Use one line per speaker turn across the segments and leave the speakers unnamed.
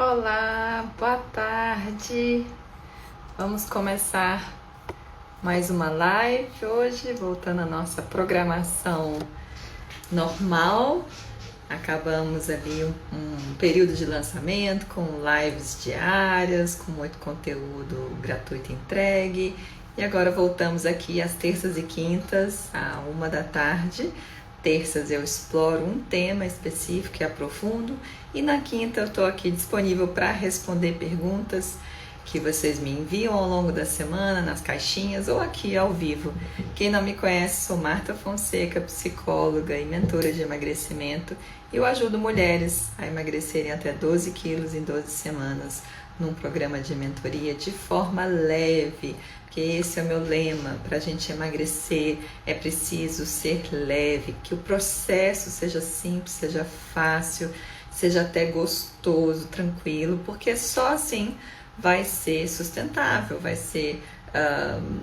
Olá, boa tarde. Vamos começar mais uma live hoje, voltando à nossa programação normal. Acabamos ali um período de lançamento com lives diárias, com muito conteúdo gratuito entregue. E agora voltamos aqui às terças e quintas, à 1 da tarde. Terças eu exploro um tema específico e aprofundo, e na quinta eu estou aqui disponível para responder perguntas que vocês me enviam ao longo da semana, nas caixinhas ou aqui ao vivo. Quem não me conhece, sou Marta Fonseca, psicóloga e mentora de emagrecimento. Eu ajudo mulheres a emagrecerem até 12 quilos em 12 semanas, num programa de mentoria de forma leve, porque esse é o meu lema: para a gente emagrecer é preciso ser leve, que o processo seja simples, seja fácil, seja até gostoso, tranquilo, porque só assim vai ser sustentável, vai ser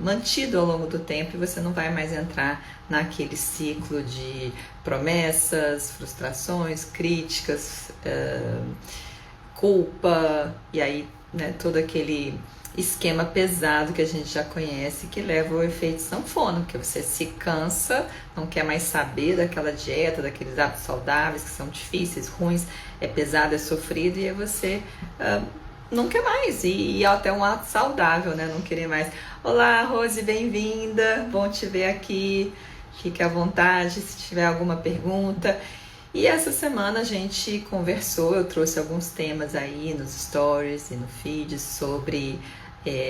mantido ao longo do tempo e você não vai mais entrar naquele ciclo de promessas, frustrações, críticas, culpa, e aí, né, todo aquele esquema pesado que a gente já conhece, que leva ao efeito sanfona, porque você se cansa, não quer mais saber daquela dieta, daqueles hábitos saudáveis que são difíceis, ruins, é pesado, é sofrido, e aí você não quer mais, e até um ato saudável, né, não querer mais. Olá, Rose, bem-vinda, bom te ver aqui, fique à vontade se tiver alguma pergunta. E essa semana a gente conversou, eu trouxe alguns temas aí nos stories e no feed sobre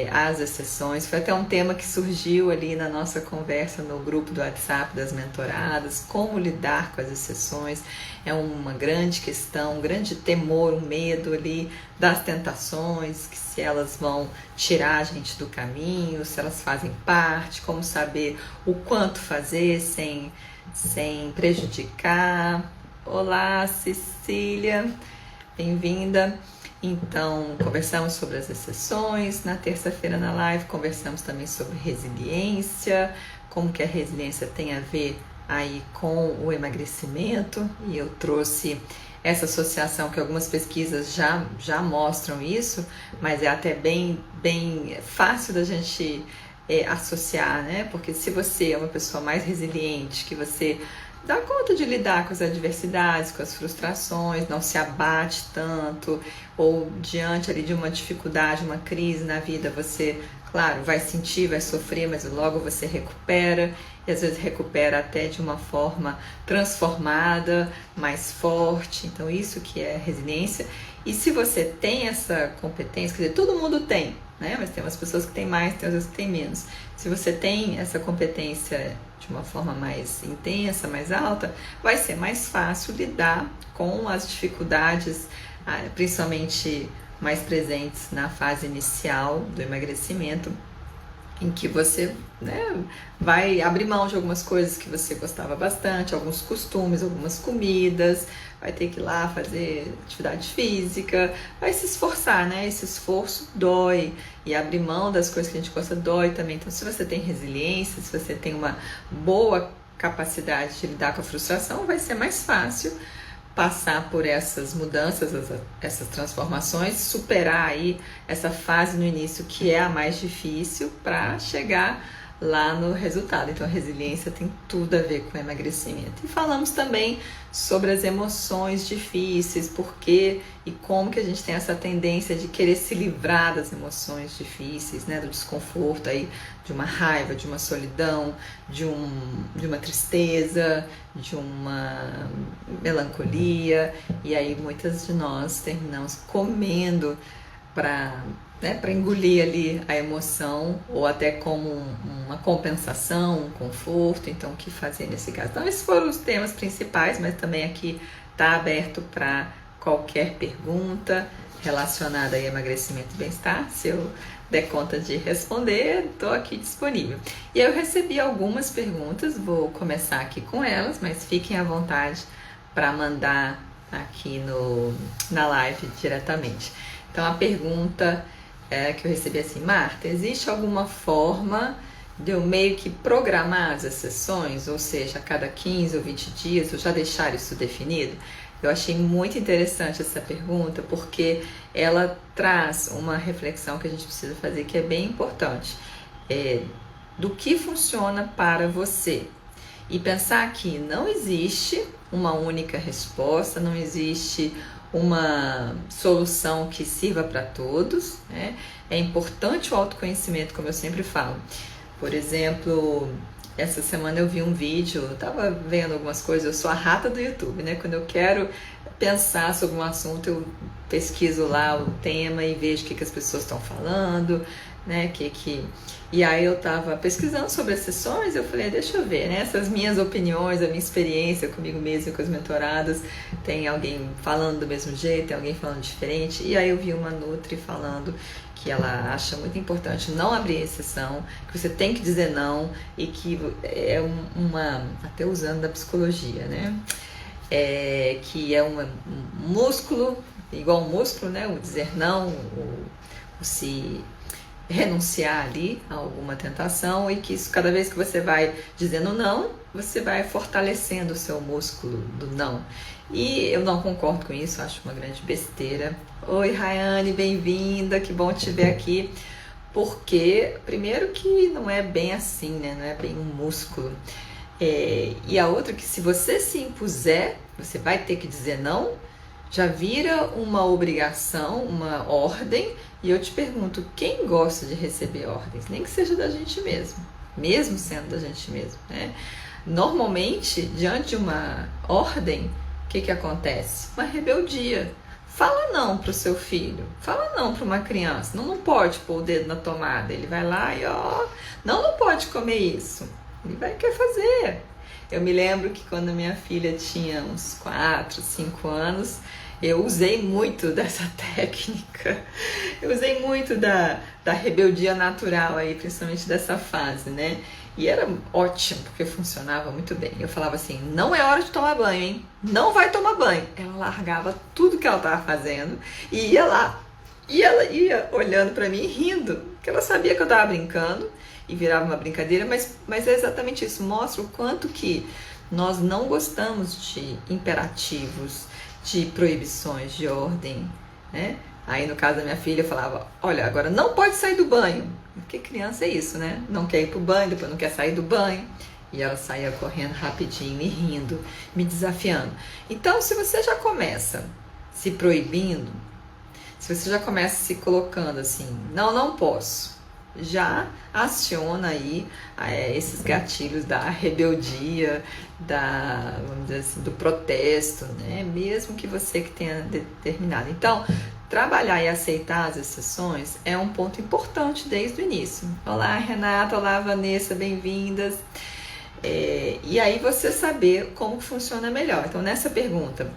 as exceções. Foi até um tema que surgiu ali na nossa conversa no grupo do WhatsApp das mentoradas, como lidar com as exceções. É uma grande questão, um grande temor, um medo ali das tentações, que se elas vão tirar a gente do caminho, se elas fazem parte, como saber o quanto fazer sem prejudicar. Olá, Cecília, bem-vinda. Então, conversamos sobre as exceções. Na terça-feira na live conversamos também sobre resiliência, como que a resiliência tem a ver aí com o emagrecimento, e eu trouxe essa associação que algumas pesquisas já mostram isso, mas é até bem fácil da gente associar, né? Porque se você é uma pessoa mais resiliente, que você dá conta de lidar com as adversidades, com as frustrações, não se abate tanto, ou diante ali de uma dificuldade, uma crise na vida, você, claro, vai sentir, vai sofrer, mas logo você recupera, e às vezes recupera até de uma forma transformada, mais forte. Então isso que é resiliência. E se você tem essa competência, quer dizer, todo mundo tem, né? Mas tem umas pessoas que têm mais, tem outras que têm menos. Se você tem essa competência de uma forma mais intensa, mais alta, vai ser mais fácil lidar com as dificuldades, principalmente mais presentes na fase inicial do emagrecimento, em que você, né, vai abrir mão de algumas coisas que você gostava bastante, alguns costumes, algumas comidas, vai ter que ir lá fazer atividade física, vai se esforçar, né? Esse esforço dói, e abrir mão das coisas que a gente gosta dói também. Então, se você tem resiliência, se você tem uma boa capacidade de lidar com a frustração, vai ser mais fácil passar por essas mudanças, essas transformações, superar aí essa fase no início que é a mais difícil para chegar lá no resultado. Então a resiliência tem tudo a ver com o emagrecimento. E falamos também sobre as emoções difíceis, por quê e como que a gente tem essa tendência de querer se livrar das emoções difíceis, né, do desconforto aí, de uma raiva, de uma solidão, de uma tristeza, de uma melancolia, e aí muitas de nós terminamos comendo para engolir ali a emoção, ou até como uma compensação, um conforto. Então, o que fazer nesse caso? Então, esses foram os temas principais, mas também aqui está aberto para qualquer pergunta relacionada a emagrecimento e bem-estar. Se eu der conta de responder, estou aqui disponível. E eu recebi algumas perguntas, vou começar aqui com elas, mas fiquem à vontade para mandar aqui na live diretamente. Então, a pergunta que eu recebi assim: Marta, existe alguma forma de eu meio que programar as sessões, ou seja, a cada 15 ou 20 dias eu já deixar isso definido? Eu achei muito interessante essa pergunta, porque ela traz uma reflexão que a gente precisa fazer que é bem importante. Do que funciona para você. E pensar que não existe uma única resposta, não existe uma solução que sirva para todos, né? É importante o autoconhecimento, como eu sempre falo. Por exemplo, essa semana eu vi um vídeo, eu estava vendo algumas coisas, eu sou a rata do YouTube, né? Quando eu quero pensar sobre um assunto, eu pesquiso lá o tema e vejo o que as pessoas estão falando, né? E aí eu tava pesquisando sobre as sessões, eu falei, deixa eu ver, né? Essas minhas opiniões, a minha experiência comigo mesma e com as mentoradas, tem alguém falando do mesmo jeito, tem alguém falando diferente. E aí eu vi uma Nutri falando que ela acha muito importante não abrir exceção, que você tem que dizer não e que é até usando da psicologia, né? Que é um músculo, igual um músculo, né? O dizer não, o se renunciar ali a alguma tentação, e que isso, cada vez que você vai dizendo não, você vai fortalecendo o seu músculo do não. E eu não concordo com isso, acho uma grande besteira. Oi, Rayane, bem-vinda, que bom te ver aqui. Porque, primeiro que não é bem assim, né? Não é bem um músculo. E a outra que se você se impuser, você vai ter que dizer não, já vira uma obrigação, uma ordem. E eu te pergunto, quem gosta de receber ordens? Nem que seja da gente mesmo sendo da gente mesmo, né? Normalmente, diante de uma ordem, o que acontece? Uma rebeldia. Fala não pro seu filho, fala não para uma criança, não pode pôr o dedo na tomada, ele vai lá e não pode comer isso, ele vai querer fazer. Eu me lembro que quando minha filha tinha uns 4, 5 anos, eu usei muito dessa técnica, eu usei muito da rebeldia natural aí, principalmente dessa fase, né? E era ótimo, porque funcionava muito bem. Eu falava assim, não é hora de tomar banho, hein? Não vai tomar banho. Ela largava tudo que ela estava fazendo e ia lá. E ela ia olhando para mim e rindo, porque ela sabia que eu estava brincando e virava uma brincadeira, mas é exatamente isso. Mostra o quanto que nós não gostamos de imperativos, de proibições, de ordem, né? Aí no caso da minha filha eu falava, olha, agora não pode sair do banho. Porque criança é isso, né? Não quer ir pro banho, depois não quer sair do banho. E ela saía correndo rapidinho, me rindo, me desafiando. Então, se você já começa se proibindo, se você já começa se colocando assim, não posso, já aciona aí esses gatilhos da rebeldia, vamos dizer assim, do protesto, né? Mesmo que você que tenha determinado. Então, trabalhar e aceitar as exceções é um ponto importante desde o início. Olá, Renata, olá, Vanessa, bem-vindas. E aí você saber como funciona melhor. Então, nessa pergunta,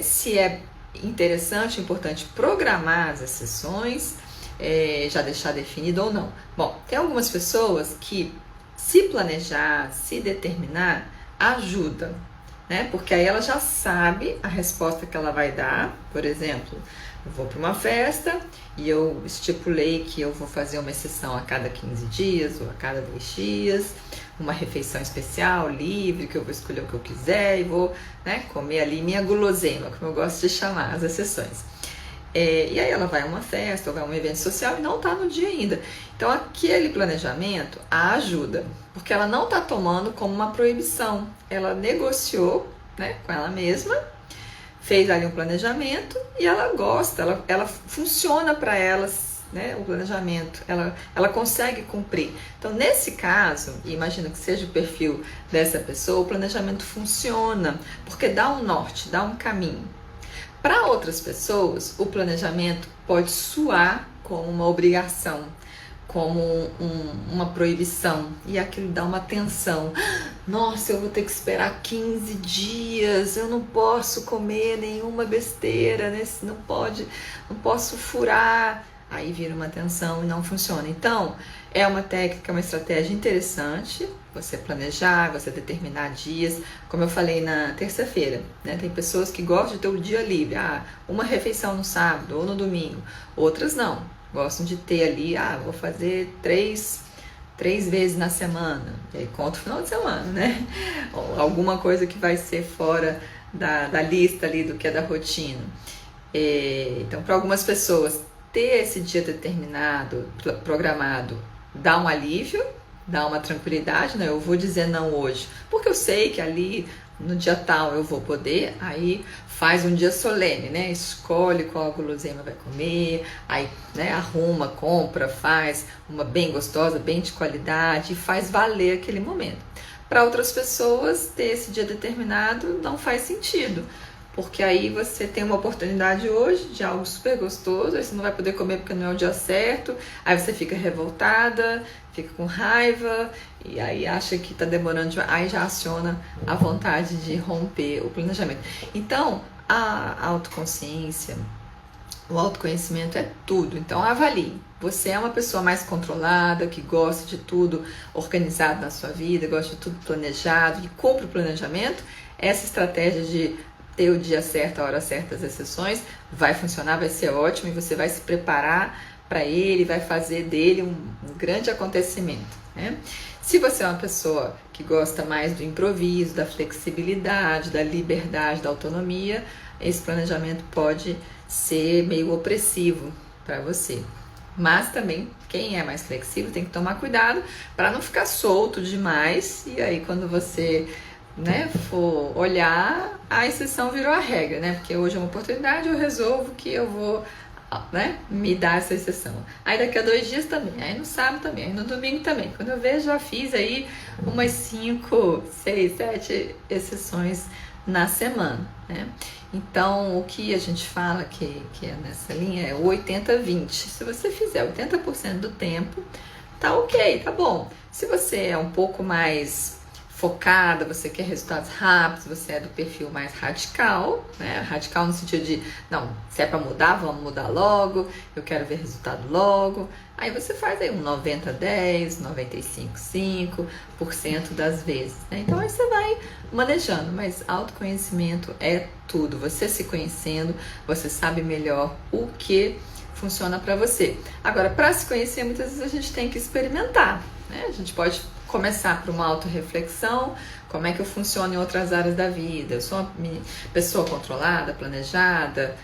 se é interessante, importante programar as exceções, já deixar definido ou não. Bom, tem algumas pessoas que se planejar, se determinar, ajuda, né? Porque aí ela já sabe a resposta que ela vai dar. Por exemplo, eu vou para uma festa e eu estipulei que eu vou fazer uma exceção a cada 15 dias ou a cada 2 dias, uma refeição especial, livre, que eu vou escolher o que eu quiser e vou, né, comer ali minha guloseima, como eu gosto de chamar as exceções. E aí ela vai a uma festa ou vai a um evento social e não está no dia ainda. Então aquele planejamento a ajuda, porque ela não está tomando como uma proibição. Ela negociou, né, com ela mesma, fez ali um planejamento e ela gosta, ela funciona para elas, né, o planejamento, ela consegue cumprir. Então nesse caso, imagino que seja o perfil dessa pessoa, o planejamento funciona, porque dá um norte, dá um caminho. Para outras pessoas, o planejamento pode soar como uma obrigação, como uma proibição, e aquilo dá uma tensão. Nossa, eu vou ter que esperar 15 dias, eu não posso comer nenhuma besteira, né? Não posso furar. Aí vira uma tensão e não funciona. Então, é uma técnica, uma estratégia interessante, você planejar, você determinar dias, como eu falei na terça-feira, né? Tem pessoas que gostam de ter o dia livre, uma refeição no sábado ou no domingo, outras não, gostam de ter ali, vou fazer três vezes na semana, e aí conta o final de semana, né? Ou alguma coisa que vai ser fora da lista ali do que é da rotina. Então, para algumas pessoas, ter esse dia determinado, programado, dá um alívio, dá uma tranquilidade, né? Eu vou dizer não hoje, porque eu sei que ali no dia tal eu vou poder, aí faz um dia solene, né? Escolhe qual guloseima vai comer, aí, né, arruma, compra, faz uma bem gostosa, bem de qualidade e faz valer aquele momento. Para outras pessoas, ter esse dia determinado não faz sentido, porque aí você tem uma oportunidade hoje de algo super gostoso, aí você não vai poder comer porque não é o dia certo, aí você fica revoltada, fica com raiva, e aí acha que está demorando, aí já aciona a vontade de romper o planejamento. Então, a autoconsciência, o autoconhecimento é tudo. Então, avalie. Você é uma pessoa mais controlada, que gosta de tudo organizado na sua vida, gosta de tudo planejado e cumpre o planejamento. Essa estratégia de ter o dia certo, a hora certa, as exceções, vai funcionar, vai ser ótimo e você vai se preparar para ele, vai fazer dele um grande acontecimento, né? Se você é uma pessoa que gosta mais do improviso, da flexibilidade, da liberdade, da autonomia, esse planejamento pode ser meio opressivo para você. Mas também, quem é mais flexível tem que tomar cuidado para não ficar solto demais, e aí quando você, né, for olhar, a exceção virou a regra, né? Porque hoje é uma oportunidade, eu resolvo que eu vou, né, me dar essa exceção. Aí daqui a 2 dias também, aí no sábado também, aí no domingo também. Quando eu vejo, já fiz aí umas 5, 6, 7 exceções na semana, né? Então, o que a gente fala que é nessa linha é o 80-20. Se você fizer 80% do tempo, tá ok, tá bom. Se você é um pouco mais focada, você quer resultados rápidos, você é do perfil mais radical, né? Radical no sentido de, não, se é para mudar, vamos mudar logo, eu quero ver resultado logo. Aí você faz aí um 90-10, 95-5% das vezes, né? Então aí você vai manejando, mas autoconhecimento é tudo. Você se conhecendo, você sabe melhor o que funciona para você. Agora, para se conhecer, muitas vezes a gente tem que experimentar, né? A gente pode começar por uma autorreflexão, como é que eu funciono em outras áreas da vida. Eu sou uma pessoa controlada, planejada,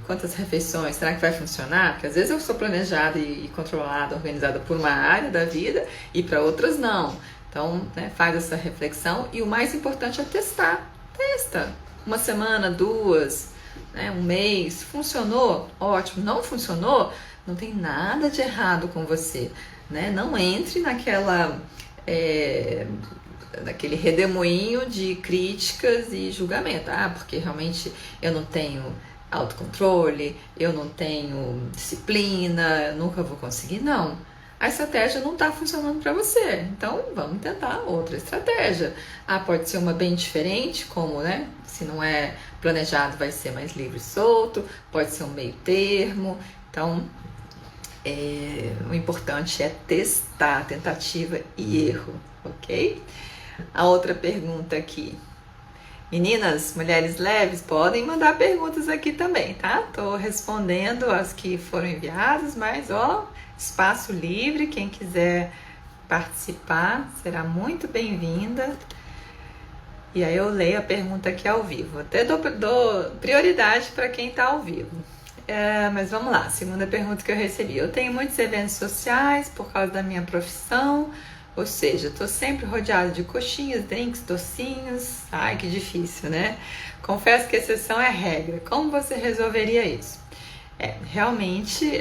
quantas refeições, será que vai funcionar? Porque às vezes eu sou planejada e controlada, organizada por uma área da vida e para outras não. Então, né, faz essa reflexão e o mais importante é testar. Testa. 1 semana, 2, né, 1 mês. Funcionou? Ótimo. Não funcionou? Não tem nada de errado com você, né? Não entre naquele redemoinho de críticas e julgamento. Porque realmente eu não tenho autocontrole, eu não tenho disciplina, eu nunca vou conseguir. Não, a estratégia não está funcionando para você, então vamos tentar outra estratégia. Pode ser uma bem diferente, como, né, se não é planejado vai ser mais livre e solto, pode ser um meio termo. Então o importante é testar, tentativa e erro, ok? A outra pergunta aqui. Meninas, mulheres leves, podem mandar perguntas aqui também, tá? Tô respondendo as que foram enviadas, mas espaço livre, quem quiser participar será muito bem-vinda. E aí eu leio a pergunta aqui ao vivo. Até dou prioridade para quem está ao vivo. Mas vamos lá, segunda pergunta que eu recebi. Eu tenho muitos eventos sociais por causa da minha profissão. Ou seja, estou sempre rodeada de coxinhas, drinks, docinhos. Ai, que difícil, né? Confesso que exceção é regra. Como você resolveria isso? Realmente,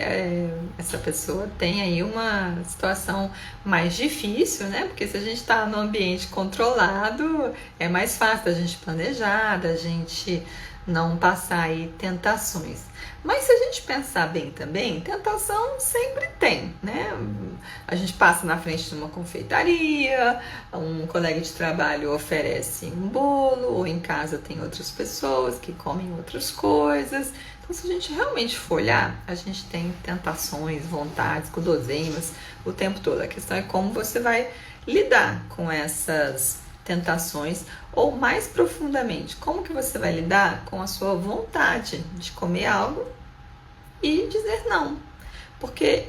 essa pessoa tem aí uma situação mais difícil, né? Porque se a gente está no ambiente controlado, é mais fácil da gente planejar, da gente não passar aí tentações. Mas se a gente pensar bem também, tentação sempre tem, né? A gente passa na frente de uma confeitaria, um colega de trabalho oferece um bolo, ou em casa tem outras pessoas que comem outras coisas. Então, se a gente realmente for olhar, a gente tem tentações, vontades, guloseimas o tempo todo. A questão é como você vai lidar com essas tentações, ou mais profundamente, como que você vai lidar com a sua vontade de comer algo e dizer não. Porque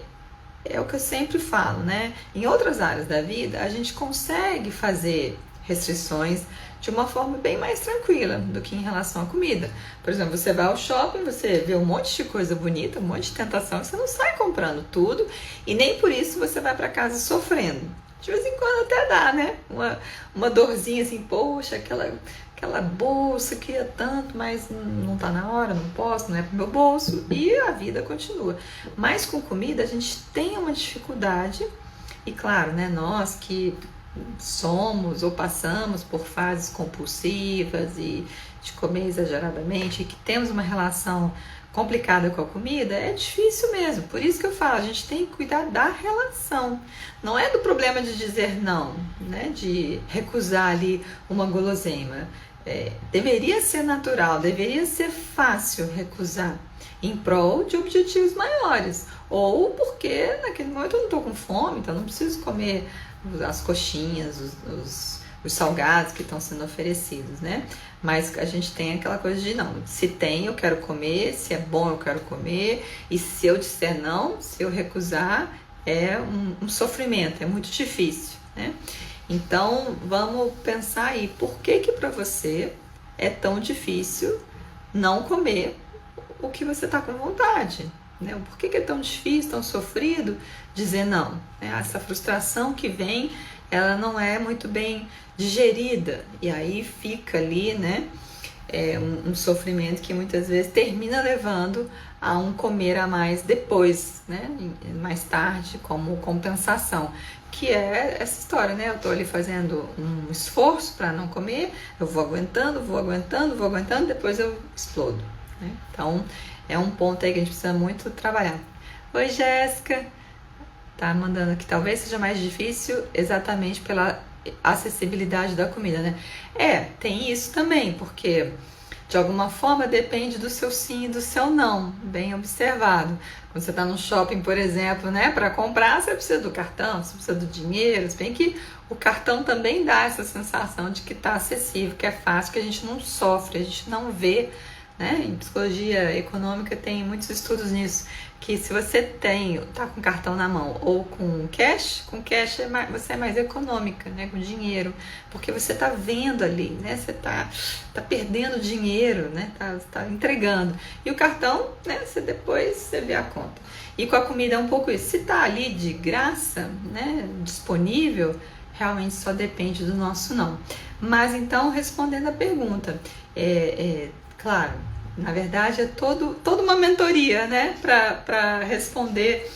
é o que eu sempre falo, né? Em outras áreas da vida, a gente consegue fazer restrições de uma forma bem mais tranquila do que em relação à comida. Por exemplo, você vai ao shopping, você vê um monte de coisa bonita, um monte de tentação, você não sai comprando tudo e nem por isso você vai para casa sofrendo. De vez em quando até dá, né? Uma dorzinha assim, poxa, aquela bolsa que é tanto, mas não tá na hora, não posso, não é pro meu bolso, e a vida continua. Mas com comida a gente tem uma dificuldade, e claro, né, nós que somos ou passamos por fases compulsivas e de comer exageradamente, e que temos uma relação complicada com a comida, é difícil mesmo. Por isso que eu falo, a gente tem que cuidar da relação. Não é do problema de dizer não, né? De recusar ali uma guloseima. Deveria ser natural, deveria ser fácil recusar em prol de objetivos maiores. Ou porque naquele momento eu não estou com fome, então não preciso comer as coxinhas, os salgados que estão sendo oferecidos, né? Mas a gente tem aquela coisa de não, se tem eu quero comer, se é bom eu quero comer, e se eu disser não, se eu recusar, é um sofrimento, é muito difícil, né? Então vamos pensar aí, por que para você é tão difícil não comer o que você está com vontade, né? Por que é tão difícil, tão sofrido dizer não, né? Essa frustração que vem, ela não é muito bem digerida, e aí fica ali, né, um sofrimento que muitas vezes termina levando a um comer a mais depois, né, mais tarde, como compensação, que é essa história, né, eu tô ali fazendo um esforço para não comer, eu vou aguentando, depois eu explodo, né? Então é um ponto aí que a gente precisa muito trabalhar. Oi, Jéssica, tá mandando que talvez seja mais difícil exatamente pela acessibilidade da comida, né? Tem isso também, porque de alguma forma depende do seu sim e do seu não, bem observado. Quando você está no shopping, por exemplo, né, para comprar, você precisa do cartão, você precisa do dinheiro, se bem que o cartão também dá essa sensação de que está acessível, que é fácil, que a gente não sofre, a gente não vê, né? Em psicologia econômica tem muitos estudos nisso, que se você tá com cartão na mão ou com cash você é mais econômica, né, com dinheiro, porque você tá vendo ali, né, você tá perdendo dinheiro, né, tá entregando, e o cartão, né, depois você vê a conta. E com a comida é um pouco isso, se tá ali de graça, né, disponível, realmente só depende do nosso não. Mas então, respondendo a pergunta, claro, na verdade é toda uma mentoria, né, para responder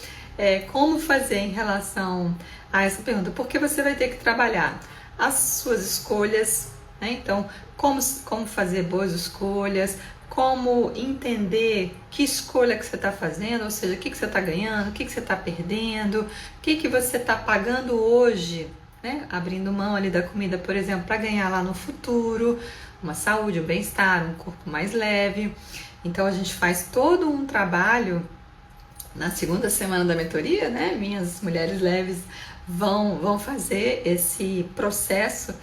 como fazer em relação a essa pergunta, porque você vai ter que trabalhar as suas escolhas, né? Então, como fazer boas escolhas, como entender que escolha que você está fazendo, ou seja, o que você está ganhando, o que você está perdendo, o que você está pagando hoje, né? Abrindo mão ali da comida, por exemplo, para ganhar lá no futuro uma saúde, um bem-estar, um corpo mais leve. Então a gente faz todo um trabalho na segunda semana da mentoria, né? Minhas mulheres leves vão fazer esse processo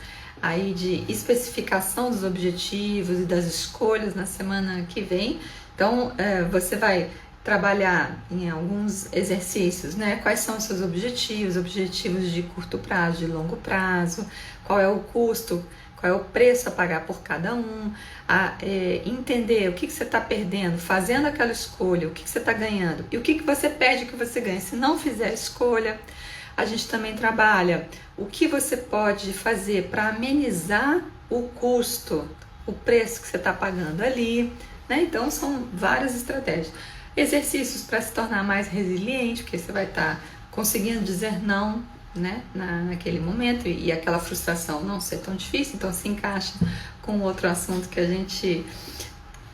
aí de especificação dos objetivos e das escolhas na semana que vem. Então você vai trabalhar em alguns exercícios, né? Quais são os seus objetivos de curto prazo, de longo prazo, qual é o custo, qual é o preço a pagar por cada um, entender o que você está perdendo fazendo aquela escolha, o que você está ganhando e o que você perde que você ganha se não fizer a escolha. A gente também trabalha o que você pode fazer para amenizar o custo, o preço que você está pagando ali, né? Então são várias estratégias. Exercícios para se tornar mais resiliente, porque você vai estar conseguindo dizer não, né, naquele momento, e aquela frustração não ser tão difícil, então se encaixa com outro assunto que a gente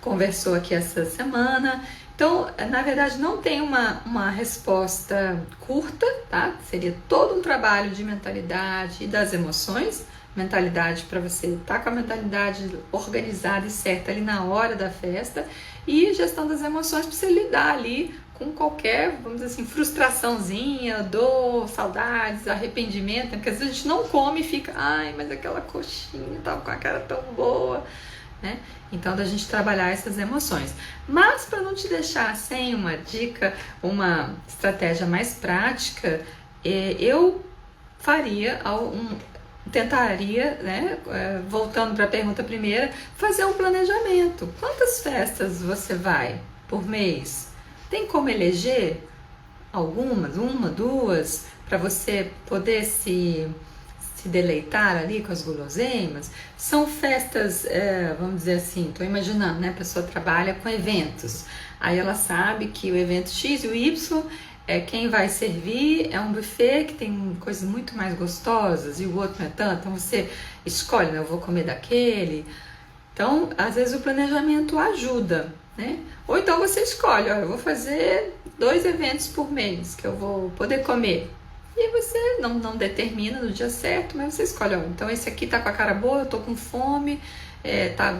conversou aqui essa semana. Então, na verdade, não tem uma resposta curta, tá? Seria todo um trabalho de mentalidade e das emoções. Mentalidade para você estar com a mentalidade organizada e certa ali na hora da festa, e gestão das emoções para você lidar ali com qualquer, vamos dizer assim, frustraçãozinha, dor, saudades, arrependimento, porque às vezes a gente não come e fica, ai, mas aquela coxinha tava com a cara tão boa, né? Então, da gente trabalhar essas emoções. Mas, para não te deixar sem uma dica, uma estratégia mais prática, eu faria tentaria, né, voltando para a pergunta primeira, fazer um planejamento. Quantas festas você vai por mês? Tem como eleger algumas, uma, duas, para você poder se deleitar ali com as guloseimas? São festas, vamos dizer assim, estou imaginando, né? A pessoa trabalha com eventos, aí ela sabe que o evento X e o Y, quem vai servir é um buffet que tem coisas muito mais gostosas e o outro não é tanto, então você escolhe, né? Eu vou comer daquele. Então, às vezes o planejamento ajuda, né? Ou então você escolhe, ó, eu vou fazer 2 eventos por mês que eu vou poder comer. E você não determina no dia certo, mas você escolhe, ó, então esse aqui tá com a cara boa, eu tô com fome,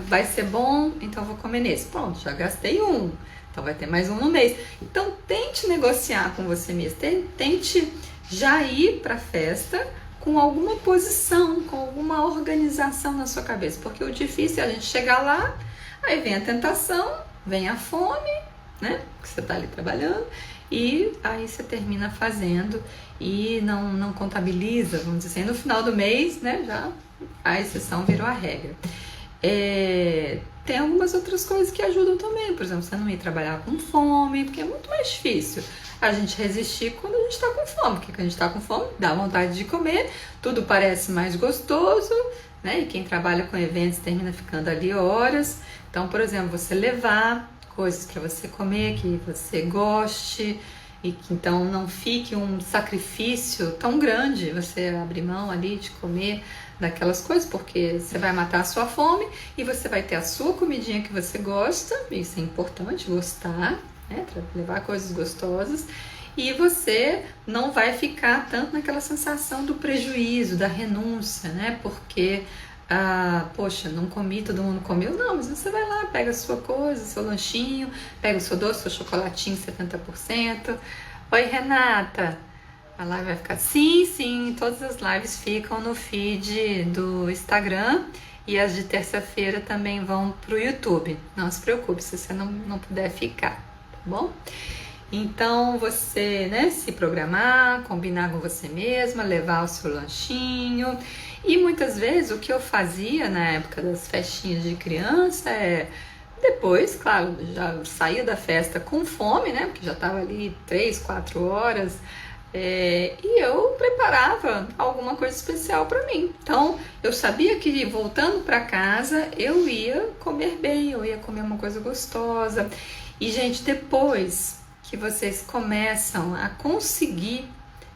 vai ser bom, então eu vou comer nesse. Pronto, já gastei um, então vai ter mais um no mês. Então tente negociar com você mesmo, tente já ir para a festa com alguma posição, com alguma organização na sua cabeça, porque o difícil é a gente chegar lá, aí vem a tentação, vem a fome, né, que você tá ali trabalhando, e aí você termina fazendo e não contabiliza, vamos dizer assim, no final do mês, né, já a exceção virou a regra. Tem algumas outras coisas que ajudam também, por exemplo, você não ir trabalhar com fome, porque é muito mais difícil a gente resistir quando a gente está com fome, porque quando a gente está com fome dá vontade de comer, tudo parece mais gostoso, né? E quem trabalha com eventos termina ficando ali horas. Então, por exemplo, você levar coisas para você comer que você goste e que então não fique um sacrifício tão grande você abrir mão ali de comer daquelas coisas, porque você vai matar a sua fome e você vai ter a sua comidinha que você gosta, isso é importante, gostar, né, para levar coisas gostosas, e você não vai ficar tanto naquela sensação do prejuízo, da renúncia, né, porque poxa, não comi, todo mundo comeu. Não, mas você vai lá, pega a sua coisa, seu lanchinho, pega o seu doce, seu chocolatinho 70%. Oi, Renata. A live vai ficar... Sim, todas as lives ficam no feed do Instagram e as de terça-feira também vão pro YouTube. Não se preocupe se você não puder ficar, tá bom? Então, você, né, se programar, combinar com você mesma, levar o seu lanchinho. E muitas vezes o que eu fazia na época das festinhas de criança depois, claro, já saía da festa com fome, né, porque já estava ali 3, 4 horas, e eu preparava alguma coisa especial para mim. Então, eu sabia que voltando para casa eu ia comer bem, eu ia comer uma coisa gostosa. E, gente, depois que vocês começam a conseguir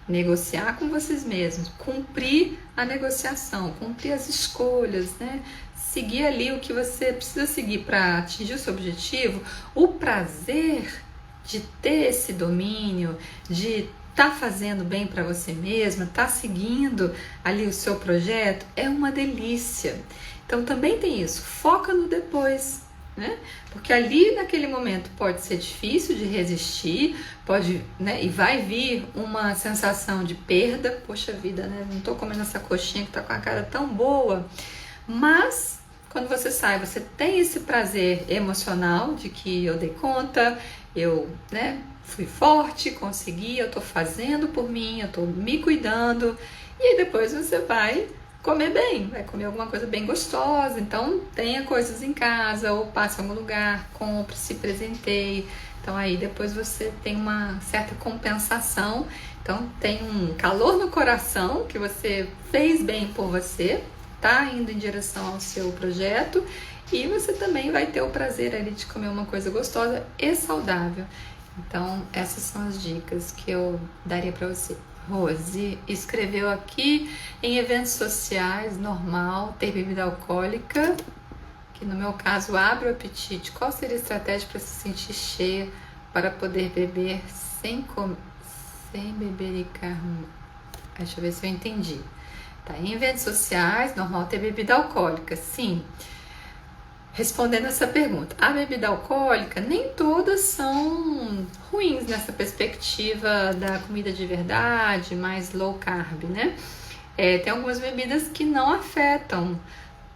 negociar com vocês mesmos, cumprir a negociação, cumprir as escolhas, né? Seguir ali o que você precisa seguir para atingir o seu objetivo, o prazer de ter esse domínio, de estar fazendo bem para você mesma, estar seguindo ali o seu projeto, é uma delícia. Então também tem isso, foca no depois, né? Porque ali naquele momento pode ser difícil de resistir, pode, né? E vai vir uma sensação de perda, poxa vida, né? Não tô comendo essa coxinha que tá com a cara tão boa. Mas quando você sai, você tem esse prazer emocional de que eu dei conta, eu, né, fui forte, consegui, eu tô fazendo por mim, eu tô me cuidando, e aí depois você vai comer bem, vai comer alguma coisa bem gostosa. Então tenha coisas em casa ou passe em algum lugar, compre, se presenteie. Então aí depois você tem uma certa compensação, então tem um calor no coração que você fez bem por você, tá indo em direção ao seu projeto, e você também vai ter o prazer ali de comer uma coisa gostosa e saudável. Então essas são as dicas que eu daria para você. Rose escreveu aqui: em eventos sociais, normal ter bebida alcoólica, que no meu caso abre o apetite. Qual seria a estratégia para se sentir cheia, para poder beber sem beber e carro? Deixa eu ver se eu entendi. Tá, em eventos sociais, normal ter bebida alcoólica, sim. Respondendo essa pergunta, a bebida alcoólica, nem todas são ruins nessa perspectiva da comida de verdade, mais low carb, né? Tem algumas bebidas que não afetam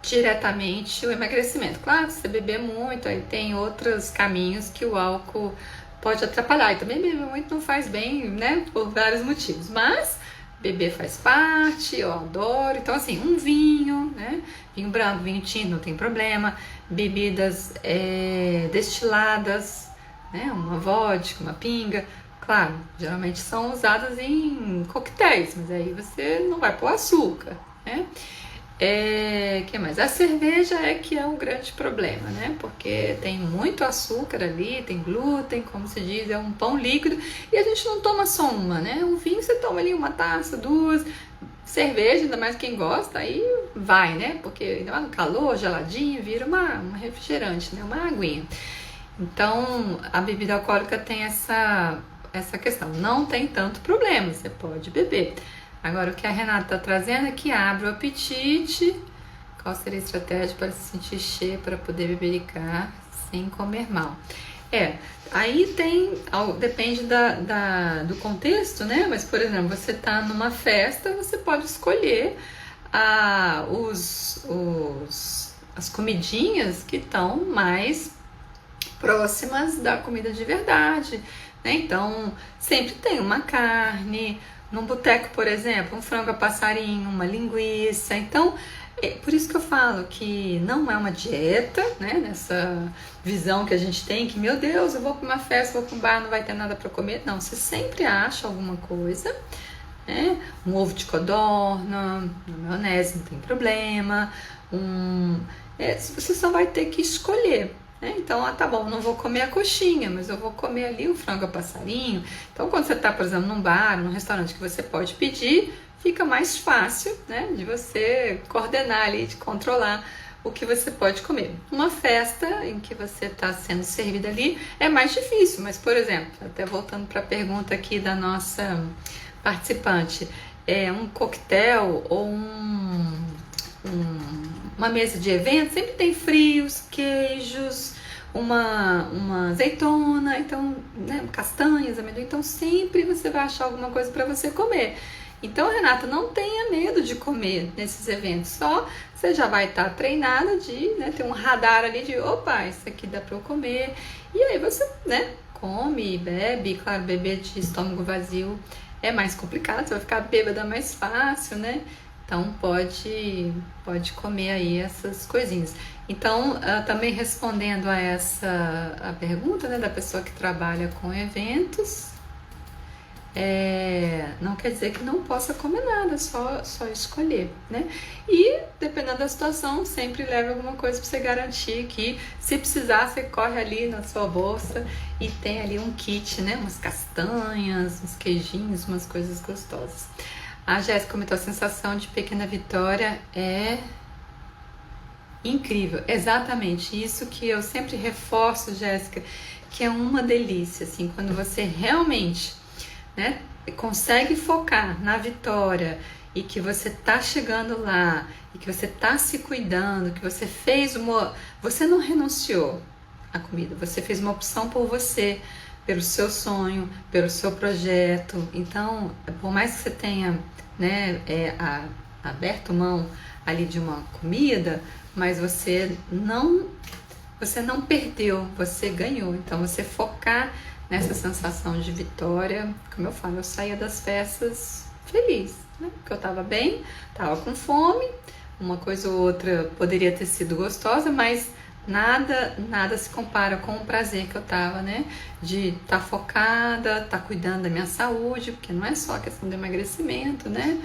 diretamente o emagrecimento. Claro, se você beber muito, aí tem outros caminhos que o álcool pode atrapalhar. E também beber muito não faz bem, né? Por vários motivos. Mas Bebê faz parte, eu adoro. Então, assim, um vinho, né? Vinho branco, vinho tinto, não tem problema. Bebidas destiladas, né? Uma vodka, uma pinga. Claro, geralmente são usadas em coquetéis, mas aí você não vai pôr açúcar, né? Que mais? A cerveja é que é o grande problema, né? Porque tem muito açúcar ali, tem glúten, como se diz, é um pão líquido e a gente não toma só uma, né? Um vinho você toma ali uma taça, duas, cerveja, ainda mais quem gosta, aí vai, né? Porque ainda mais no calor, geladinho, vira uma refrigerante, né? Uma aguinha. Então, a bebida alcoólica tem essa questão, não tem tanto problema, você pode beber. Agora, o que a Renata está trazendo é que abre o apetite. Qual seria a estratégia para se sentir cheia, para poder bebericar sem comer mal? Aí depende do contexto, né? Mas, por exemplo, você está numa festa, você pode escolher as comidinhas que estão mais próximas da comida de verdade, né? Então, sempre tem uma carne. Num boteco, por exemplo, um frango a passarinho, uma linguiça. Então, por isso que eu falo que não é uma dieta, né? Nessa visão que a gente tem, que, meu Deus, eu vou para uma festa, vou para um bar, não vai ter nada para comer. Não, você sempre acha alguma coisa, né? Um ovo de codorna, uma maionese, não tem problema. Você só vai ter que escolher. Então, tá bom, não vou comer a coxinha, mas eu vou comer ali o frango a passarinho. Então, quando você está, por exemplo, num bar, num restaurante que você pode pedir, fica mais fácil, né, de você coordenar ali, de controlar o que você pode comer. Uma festa em que você está sendo servida ali é mais difícil, mas, por exemplo, até voltando para a pergunta aqui da nossa participante, um coquetel ou uma mesa de evento sempre tem frios, queijos, uma azeitona, então, né, castanhas, amendoim, então sempre você vai achar alguma coisa para você comer. Então, Renata, não tenha medo de comer nesses eventos, só você já vai estar treinada de, né, ter um radar ali de, opa, isso aqui dá para eu comer, e aí você, né, come e bebe. Claro, beber de estômago vazio é mais complicado, você vai ficar bêbada mais fácil, né? Então, pode comer aí essas coisinhas. Então, também respondendo a pergunta, né, da pessoa que trabalha com eventos, não quer dizer que não possa comer nada, só escolher, né? E, dependendo da situação, sempre leve alguma coisa para você garantir que, se precisar, você corre ali na sua bolsa e tem ali um kit, né? Umas castanhas, uns queijinhos, umas coisas gostosas. A Jéssica comentou: a sensação de pequena vitória é incrível. Exatamente, isso que eu sempre reforço, Jéssica, que é uma delícia, assim, quando você realmente, né, consegue focar na vitória e que você tá chegando lá e que você tá se cuidando, que você você não renunciou à comida, você fez uma opção por você, pelo seu sonho, pelo seu projeto. Então, por mais que você tenha, né, aberto mão ali de uma comida, mas você não perdeu, você ganhou. Então, você focar nessa sensação de vitória, como eu falo, eu saía das festas feliz, né? Porque eu tava bem, tava com fome, uma coisa ou outra poderia ter sido gostosa, mas nada se compara com o prazer que eu tava, né? De estar focada, estar cuidando da minha saúde, porque não é só a questão do emagrecimento, né?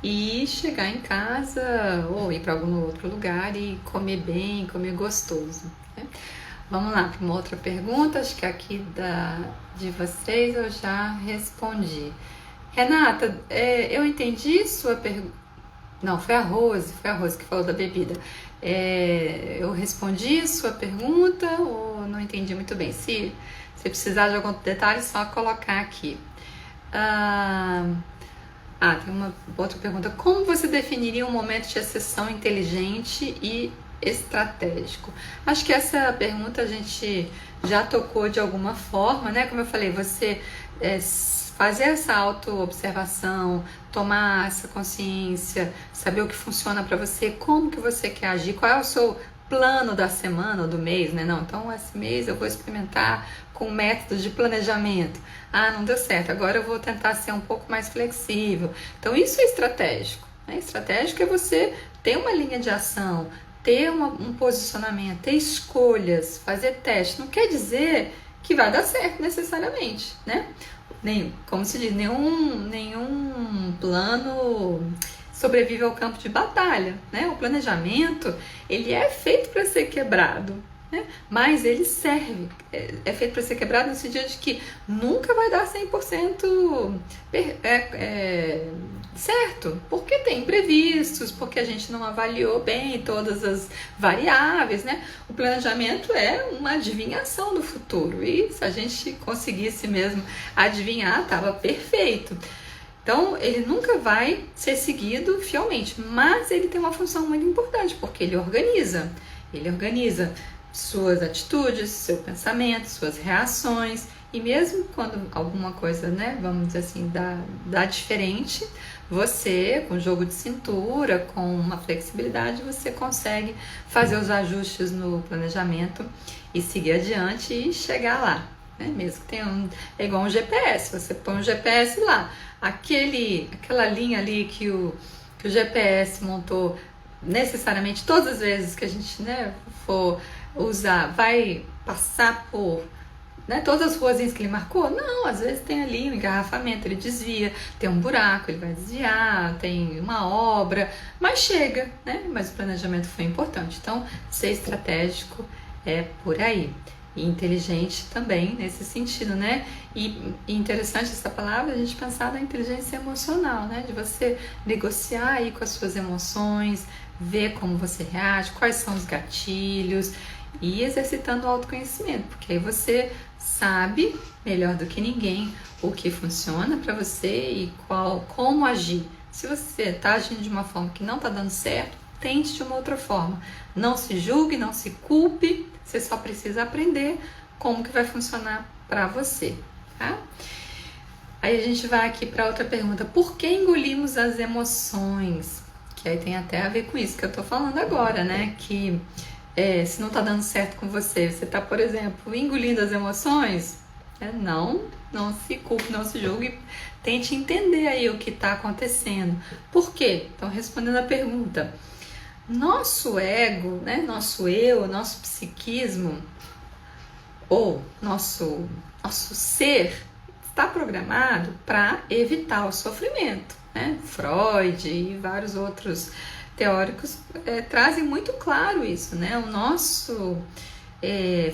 E chegar em casa ou ir para algum outro lugar e comer bem, comer gostoso, né? Vamos lá para uma outra pergunta, acho que aqui de vocês eu já respondi. Renata, eu entendi sua pergunta. Não, foi a Rose que falou da bebida. Eu respondi sua pergunta ou não entendi muito bem? Se precisar de algum detalhe, só colocar aqui. Tem uma outra pergunta. Como você definiria um momento de exceção inteligente e estratégico? Acho que essa pergunta a gente já tocou de alguma forma, né? Como eu falei, você fazer essa auto-observação, tomar essa consciência, saber o que funciona para você, como que você quer agir, qual é o seu plano da semana ou do mês, né? Não, então esse mês eu vou experimentar com métodos de planejamento. Ah, não deu certo, agora eu vou tentar ser um pouco mais flexível. Então isso é estratégico, né? Estratégico é você ter uma linha de ação, ter um posicionamento, ter escolhas, fazer teste. Não quer dizer que vai dar certo necessariamente, né? Como se diz, nenhum plano sobrevive ao campo de batalha, né? O planejamento, ele é feito para ser quebrado, né? Mas ele serve, é feito para ser quebrado no sentido de que nunca vai dar 100% certo, porque tem imprevistos, porque a gente não avaliou bem todas as variáveis, né? O planejamento é uma adivinhação do futuro, e se a gente conseguisse mesmo adivinhar, estava perfeito. Então, ele nunca vai ser seguido fielmente, mas ele tem uma função muito importante, porque ele organiza suas atitudes, seu pensamento, suas reações, e mesmo quando alguma coisa, né, vamos dizer assim, dá diferente, você, com jogo de cintura, com uma flexibilidade, você consegue fazer os ajustes no planejamento e seguir adiante e chegar lá, né? Mesmo que tenha é igual um GPS, você põe um GPS lá, aquela linha ali que o GPS montou, necessariamente todas as vezes que a gente, né, for usar, vai passar por, né, todas as ruazinhas que ele marcou? Não, às vezes tem ali um engarrafamento, ele desvia, tem um buraco, ele vai desviar, tem uma obra, mas chega, né? Mas o planejamento foi importante. Então, ser estratégico é por aí. E inteligente também nesse sentido, né? E interessante essa palavra, a gente pensar na inteligência emocional, né? De você negociar aí com as suas emoções, ver como você reage, quais são os gatilhos e exercitando o autoconhecimento, porque aí você sabe melhor do que ninguém o que funciona para você e como agir. Se você está agindo de uma forma que não está dando certo, tente de uma outra forma. Não se julgue, não se culpe, você só precisa aprender como que vai funcionar para você, tá? Aí a gente vai aqui para outra pergunta. Por que engolimos as emoções? Que aí tem até a ver com isso que eu tô falando agora, né? Que se não tá dando certo com você, você tá, por exemplo, engolindo as emoções, não se culpe, não se julgue, tente entender aí o que tá acontecendo. Por quê? Então, respondendo a pergunta, nosso ego, né? Nosso eu, nosso psiquismo, ou nosso ser está programado para evitar o sofrimento, né? Freud e vários outros teóricos trazem muito claro isso, né? O nosso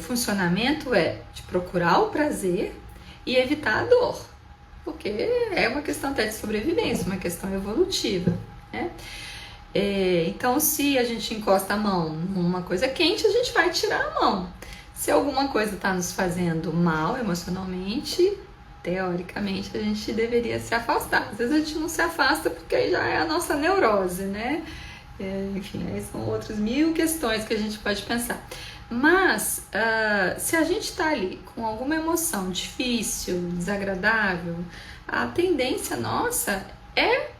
funcionamento é de procurar o prazer e evitar a dor, porque é uma questão até de sobrevivência, uma questão evolutiva, né? Então, se a gente encosta a mão numa coisa quente, a gente vai tirar a mão. Se alguma coisa está nos fazendo mal emocionalmente, teoricamente a gente deveria se afastar. Às vezes a gente não se afasta porque aí já é a nossa neurose, né? Enfim, aí são outras 1000 questões que a gente pode pensar. Mas se a gente está ali com alguma emoção difícil, desagradável, a tendência nossa é,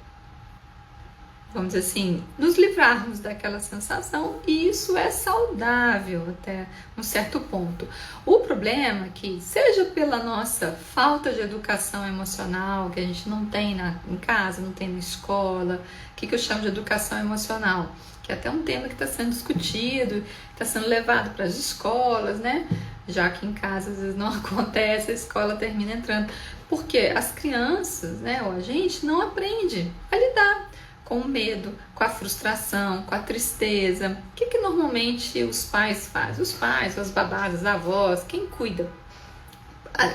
vamos dizer assim, nos livrarmos daquela sensação, e isso é saudável até um certo ponto. O problema é que, seja pela nossa falta de educação emocional, que a gente não tem em casa, não tem na escola, o que eu chamo de educação emocional? Que é até um tema que está sendo discutido, está sendo levado para as escolas, né? Já que em casa às vezes não acontece, a escola termina entrando. Porque as crianças, né, ou a gente não aprende a lidar com o medo, com a frustração, com a tristeza. O que normalmente os pais fazem? Os pais, as babás, as avós, quem cuida?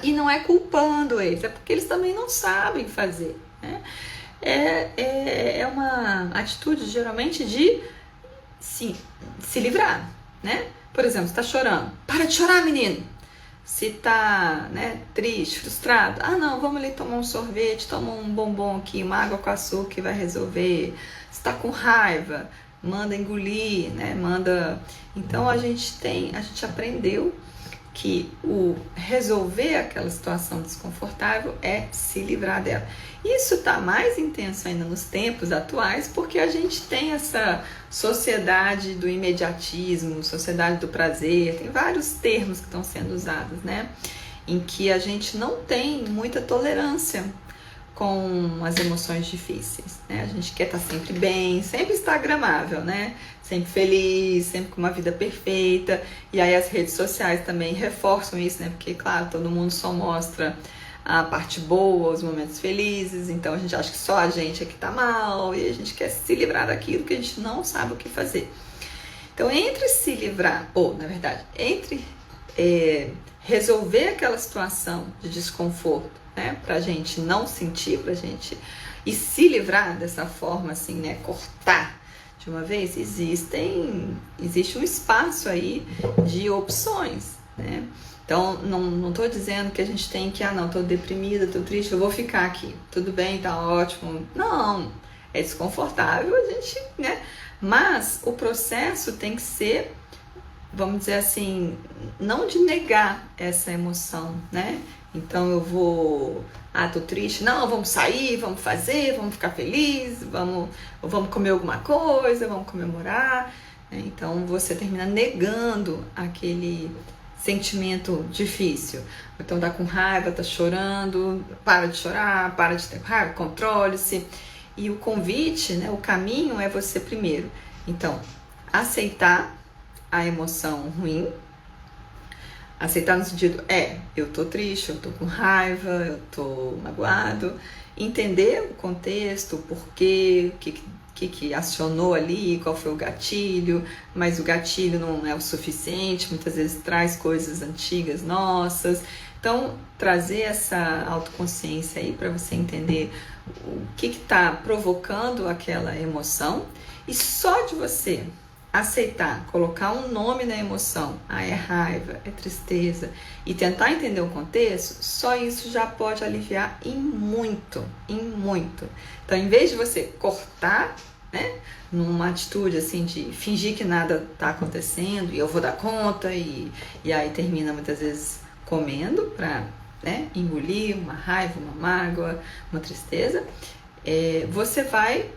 E não é culpando eles, é porque eles também não sabem fazer, né? É uma atitude geralmente de se livrar, né? Por exemplo, você tá chorando, para de chorar, menino. Se tá, né, triste, frustrado, não, vamos ali tomar um sorvete, toma um bombom aqui, uma água com açúcar que vai resolver. Se tá com raiva, manda engolir, né, Então a gente aprendeu que o resolver aquela situação desconfortável é se livrar dela. Isso está mais intenso ainda nos tempos atuais, porque a gente tem essa sociedade do imediatismo, sociedade do prazer, tem vários termos que estão sendo usados, né? Em que a gente não tem muita tolerância com as emoções difíceis, né? A gente quer estar sempre bem, sempre instagramável, né? Sempre feliz, sempre com uma vida perfeita. E aí as redes sociais também reforçam isso, né? Porque, claro, todo mundo só mostra a parte boa, os momentos felizes, então a gente acha que só a gente é que tá mal e a gente quer se livrar daquilo que a gente não sabe o que fazer. Então, entre se livrar, ou na verdade, entre resolver aquela situação de desconforto, né, pra gente não sentir, pra gente e se livrar dessa forma assim, né, cortar de uma vez, existe um espaço aí de opções, né? Então, não tô dizendo que a gente tem que, não, tô deprimida, tô triste, eu vou ficar aqui. Tudo bem, tá ótimo. Não, é desconfortável a gente, né? Mas o processo tem que ser, vamos dizer assim, não de negar essa emoção, né? Então eu vou, tô triste, não, vamos sair, vamos fazer, vamos ficar felizes, vamos comer alguma coisa, vamos comemorar. Né? Então você termina negando aquele sentimento difícil. Então tá com raiva, tá chorando, para de chorar, para de ter raiva, controle-se. E o convite, né, o caminho é você primeiro. Então, aceitar a emoção ruim. Aceitar no sentido, eu tô triste, eu tô com raiva, eu tô magoado. Entender o contexto, o porquê, o que acionou ali, qual foi o gatilho, mas o gatilho não é o suficiente, muitas vezes traz coisas antigas nossas. Então, trazer essa autoconsciência aí para você entender o que está provocando aquela emoção e só de você aceitar, colocar um nome na emoção, é raiva, é tristeza, e tentar entender o contexto, só isso já pode aliviar em muito, em muito. Então, em vez de você cortar, né, numa atitude assim de fingir que nada está acontecendo e eu vou dar conta, e aí termina muitas vezes comendo para, né, engolir uma raiva, uma mágoa, uma tristeza, você vai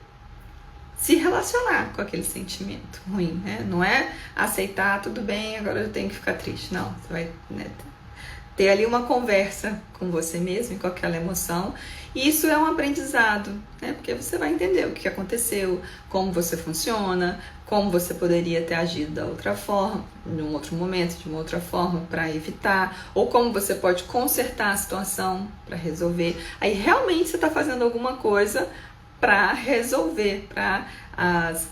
se relacionar com aquele sentimento ruim, né? Não é aceitar, tudo bem, agora eu tenho que ficar triste. Não, você vai, né, ter ali uma conversa com você mesmo, com aquela emoção. E isso é um aprendizado, né? Porque você vai entender o que aconteceu, como você funciona, como você poderia ter agido da outra forma, num outro momento, de uma outra forma, para evitar, ou como você pode consertar a situação para resolver. Aí realmente você está fazendo alguma coisa para resolver, para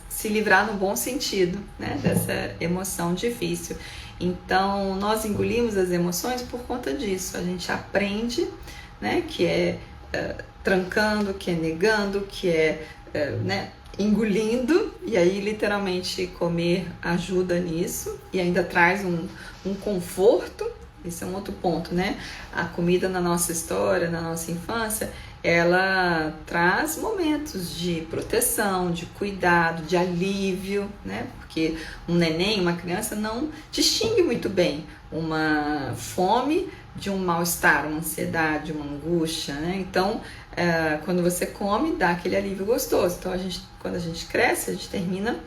se livrar no bom sentido, né, dessa emoção difícil. Então, nós engolimos as emoções por conta disso. A gente aprende, né, que é trancando, que é negando, que é né, engolindo, e aí literalmente comer ajuda nisso e ainda traz um conforto. Esse é um outro ponto, né? A comida na nossa história, na nossa infância, ela traz momentos de proteção, de cuidado, de alívio, né? Porque um neném, uma criança não distingue muito bem uma fome de um mal-estar, uma ansiedade, uma angústia, né? Então, quando você come, dá aquele alívio gostoso. Então, quando a gente cresce, a gente termina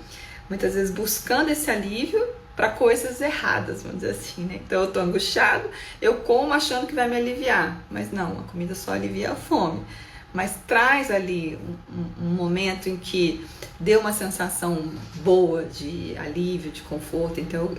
muitas vezes buscando esse alívio para coisas erradas, vamos dizer assim, né? Então eu tô angustiado, eu como achando que vai me aliviar, mas não, a comida só alivia a fome, mas traz ali um momento em que deu uma sensação boa de alívio, de conforto. Então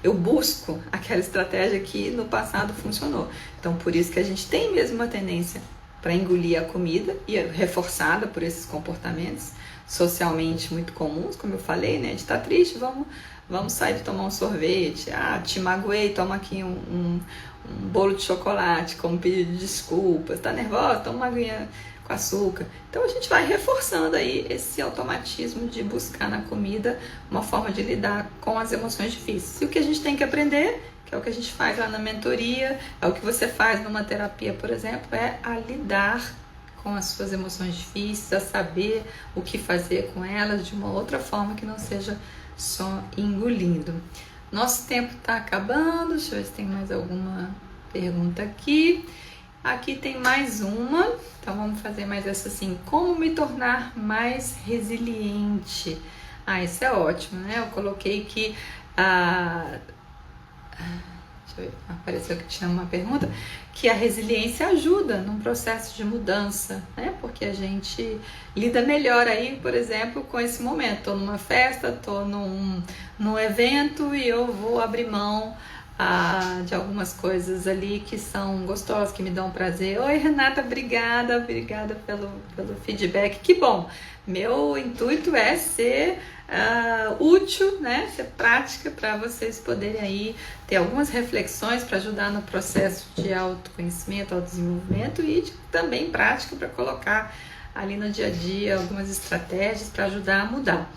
eu busco aquela estratégia que no passado funcionou. Então por isso que a gente tem mesmo uma tendência para engolir a comida, e é reforçada por esses comportamentos socialmente muito comuns, como eu falei, né? De estar triste, vamos sair de tomar um sorvete, te magoei, toma aqui um bolo de chocolate como pedido de desculpas, tá nervosa, toma uma aguinha com açúcar. Então a gente vai reforçando aí esse automatismo de buscar na comida uma forma de lidar com as emoções difíceis. E o que a gente tem que aprender, que é o que a gente faz lá na mentoria, é o que você faz numa terapia, por exemplo, é a lidar com as suas emoções difíceis, a saber o que fazer com elas de uma outra forma que não seja só engolindo. Nosso tempo está acabando, deixa eu ver se tem mais alguma pergunta aqui. Aqui tem mais uma, então vamos fazer mais essa assim, como me tornar mais resiliente? Isso é ótimo, né? Eu coloquei que deixa eu ver, apareceu que tinha uma pergunta, que a resiliência ajuda num processo de mudança, né? Porque a gente lida melhor aí, por exemplo, com esse momento. Tô numa festa, tô num evento e eu vou abrir mão de algumas coisas ali que são gostosas, que me dão prazer. Oi, Renata, obrigada pelo feedback. Que bom! Meu intuito é ser útil, né? Ser prática para vocês poderem aí ter algumas reflexões para ajudar no processo de autoconhecimento, autodesenvolvimento e também prática para colocar ali no dia a dia algumas estratégias para ajudar a mudar.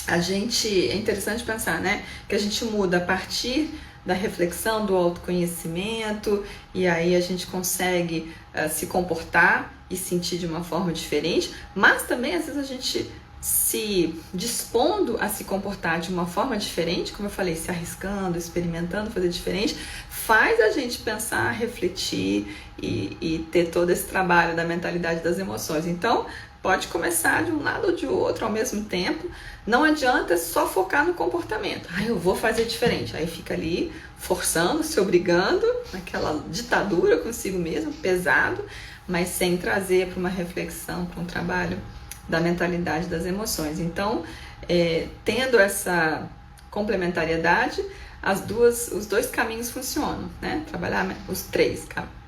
É interessante pensar, né? Que a gente muda a partir da reflexão, do autoconhecimento, e aí a gente consegue se comportar e sentir de uma forma diferente, mas também às vezes a gente se dispondo a se comportar de uma forma diferente, como eu falei, se arriscando, experimentando, fazer diferente, faz a gente pensar, refletir e ter todo esse trabalho da mentalidade das emoções. Então, pode começar de um lado ou de outro ao mesmo tempo. Não adianta só focar no comportamento. Eu vou fazer diferente. Aí fica ali forçando, se obrigando, naquela ditadura consigo mesmo, pesado, mas sem trazer para uma reflexão, para um trabalho da mentalidade das emoções. Então, tendo essa complementariedade, os dois caminhos funcionam, né? Os três,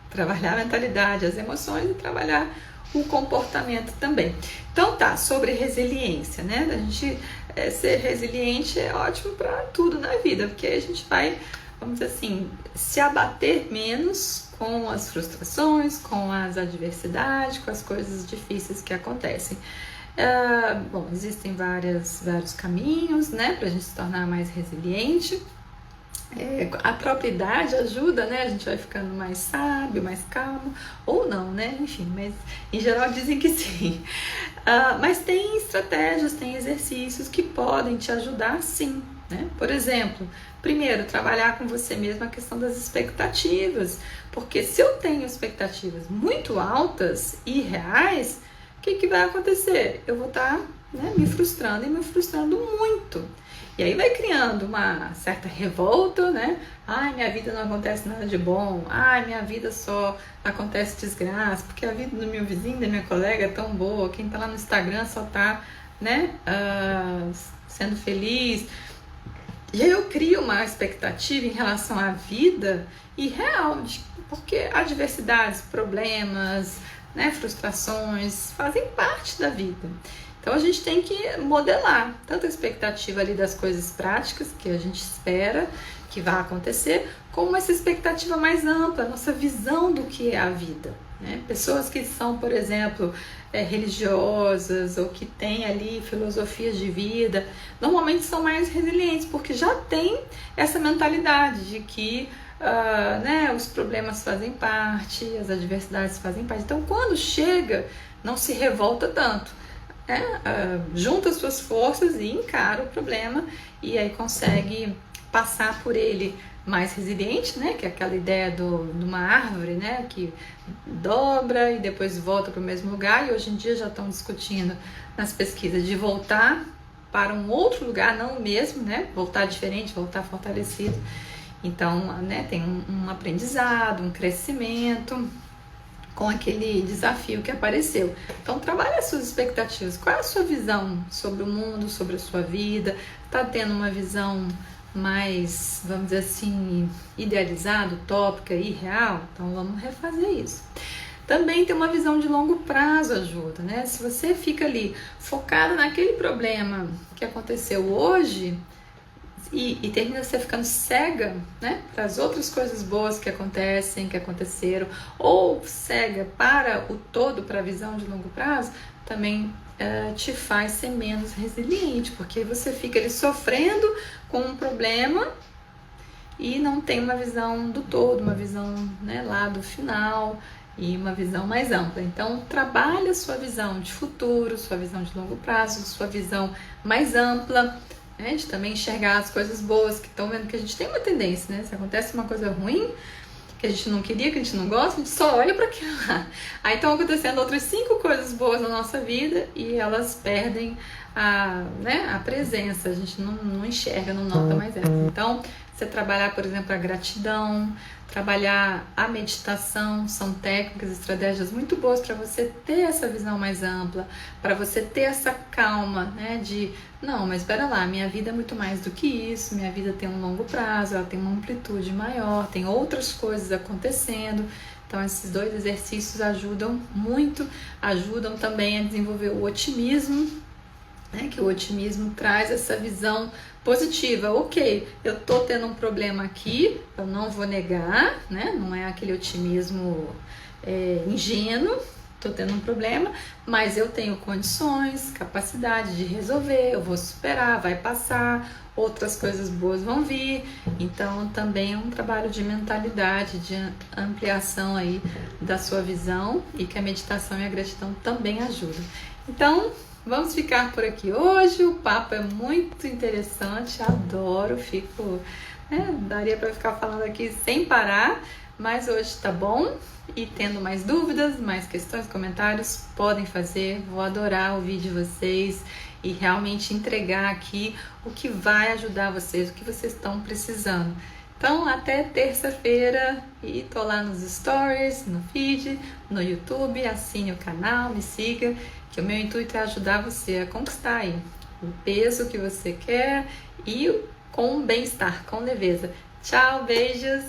trabalhar a mentalidade, as emoções e trabalhar o comportamento também. Então sobre resiliência, né? A gente ser resiliente é ótimo para tudo na vida, porque a gente vai, vamos dizer assim, se abater menos com as frustrações, com as adversidades, com as coisas difíceis que acontecem. Existem vários caminhos, né, para a gente se tornar mais resiliente. A própria idade ajuda, né? A gente vai ficando mais sábio, mais calmo, ou não, né? Enfim, mas em geral dizem que sim. Mas tem estratégias, tem exercícios que podem te ajudar sim, né? Por exemplo, primeiro, trabalhar com você mesmo a questão das expectativas, porque se eu tenho expectativas muito altas e reais, o que vai acontecer? Eu vou estar me frustrando muito. E aí vai criando uma certa revolta, né? Minha vida não acontece nada de bom. Minha vida só acontece desgraça, porque a vida do meu vizinho, da minha colega é tão boa. Quem tá lá no Instagram só tá, né, sendo feliz. E aí eu crio uma expectativa em relação à vida irreal, porque adversidades, problemas, né, frustrações fazem parte da vida. Então a gente tem que modelar tanto a expectativa ali das coisas práticas que a gente espera que vai acontecer, como essa expectativa mais ampla, a nossa visão do que é a vida, né? Pessoas que são, por exemplo, religiosas ou que têm ali filosofias de vida, normalmente são mais resilientes, porque já tem essa mentalidade de que os problemas fazem parte, as adversidades fazem parte. Então quando chega, não se revolta tanto. Junta as suas forças e encara o problema e aí consegue passar por ele mais resiliente, né? Que é aquela ideia de uma árvore, né? Que dobra e depois volta para o mesmo lugar, e hoje em dia já estão discutindo nas pesquisas de voltar para um outro lugar, não o mesmo, né? Voltar diferente, voltar fortalecido. Então, né, tem um aprendizado, um crescimento com aquele desafio que apareceu. Então, trabalhe as suas expectativas. Qual é a sua visão sobre o mundo, sobre a sua vida? Está tendo uma visão mais, vamos dizer assim, idealizada, utópica, irreal? Então, vamos refazer isso. Também ter uma visão de longo prazo ajuda, né? Se você fica ali focado naquele problema que aconteceu hoje e termina você ficando cega, né, para as outras coisas boas que aconteceram, ou cega para o todo, para a visão de longo prazo, também te faz ser menos resiliente, porque você fica ali sofrendo com um problema e não tem uma visão do todo, uma visão, né, lá do final e uma visão mais ampla. Então, trabalhe a sua visão de futuro, sua visão de longo prazo, sua visão mais ampla, né? De também enxergar as coisas boas que estão vendo que a gente tem uma tendência, né? Se acontece uma coisa ruim, que a gente não queria, que a gente não gosta, a gente só olha para aquilo lá. Aí estão acontecendo outras 5 coisas boas na nossa vida e elas perdem a presença, a gente não enxerga, não nota mais essa. Então, você trabalhar, por exemplo, a gratidão, trabalhar a meditação, são técnicas, estratégias muito boas para você ter essa visão mais ampla, para você ter essa calma, né, de, não, mas espera lá, minha vida é muito mais do que isso, minha vida tem um longo prazo, ela tem uma amplitude maior, tem outras coisas acontecendo. Então, esses 2 exercícios ajudam muito, ajudam também a desenvolver o otimismo, né, que o otimismo traz essa visão positiva. Ok, eu tô tendo um problema aqui, eu não vou negar, né? Não é aquele otimismo ingênuo, tô tendo um problema, mas eu tenho condições, capacidade de resolver, eu vou superar, vai passar, outras coisas boas vão vir. Então também é um trabalho de mentalidade, de ampliação aí da sua visão, e que a meditação e a gratidão também ajudam. Então, vamos ficar por aqui hoje, o papo é muito interessante, adoro, daria para ficar falando aqui sem parar, mas hoje tá bom. E tendo mais dúvidas, mais questões, comentários, podem fazer, vou adorar ouvir de vocês e realmente entregar aqui o que vai ajudar vocês, o que vocês estão precisando. Então, até terça-feira, e tô lá nos stories, no feed, no YouTube, assine o canal, me siga, que o meu intuito é ajudar você a conquistar aí o peso que você quer e com bem-estar, com leveza. Tchau, beijos!